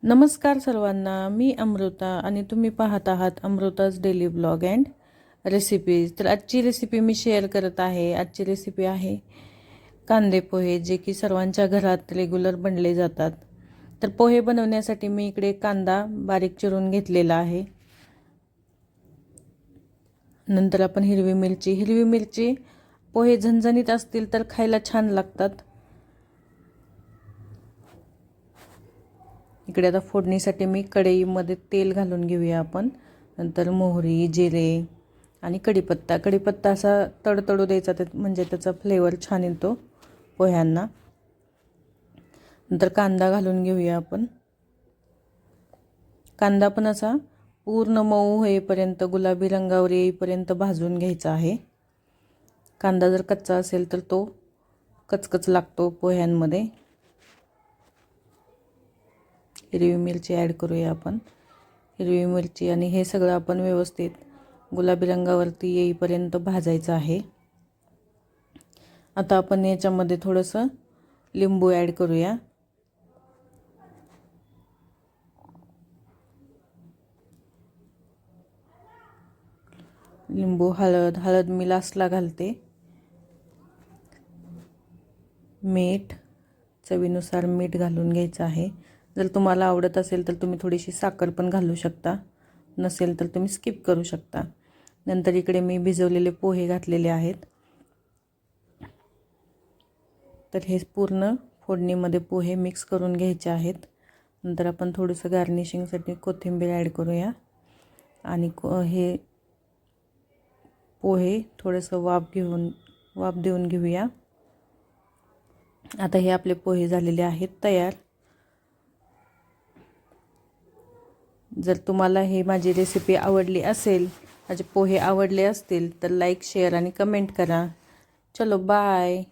नमस्कार सर्वांना, मी अमृता आणि तुम्ही पाहत आहात अमृताज डेली ब्लॉग अँड रेसिपीज। तर आजची रेसिपी मी शेअर करत आहे। आजची रेसिपी आहे कांदे पोहे, जे की सर्वांच्या घरात रेग्युलर बनले जातात। तर पोहे बनवण्यासाठी मी इकडे कांदा बारीक चिरून घेतलेला आहे। नंतर आपण हिरवी मिरची पोहे झणझणीत असतील तर खायला छान लागतात। इकडे आता फोडणीसाठी मी कढईमध्ये तेल घालून घेऊया आपण। नंतर मोहरी, जिरे आणि कढीपत्ता असा तडतडू द्यायचा, म्हणजे त्याचा फ्लेवर छान येतो पोह्यांना। नंतर कांदा घालून घेऊया आपण। कांदा पण असा पूर्ण मऊ होईपर्यंत, गुलाबी रंगावर येईपर्यंत भाजून घ्यायचा आहे। कांदा जर कच्चा असेल तर तो कचकच लागतो पोह्यांमध्ये। हिरवी मिरची ॲड करूया आपण। हिरवी मिरची आणि हे सगळं आपण व्यवस्थित गुलाबी रंगावरती येईपर्यंत भाजायचं आहे। आता आपण याच्यामध्ये थोडंसं लिंबू ॲड करूया। लिंबू, हळद मी लास्टला घालते। मीठ, चवीनुसार मीठ घालून घ्यायचं आहे। जर तुम्हाला आवडत असेल तर तुम्ही थोडीशी साखर पण घालू शकता, नसेल तर तुम्ही स्किप करू शकता। नंतर इकडे मी भिजवलेले पोहे घातलेले आहेत। तर हे पूर्ण फोडणीमध्ये पोहे मिक्स करून घ्यायचे आहेत। नंतर आपण थोडंसं गार्निशिंगसाठी कोथिंबीर ॲड करूया आणि हे पोहे थोडंसं वाफ देऊन घेऊया। आता हे आपले पोहे झालेले आहेत तयार। जर तुम्हाला हे माझी रेसिपी आवडली असेल, माझे पोहे आवडले असतील तर लाईक, शेअर आणि कमेंट करा। चलो बाय।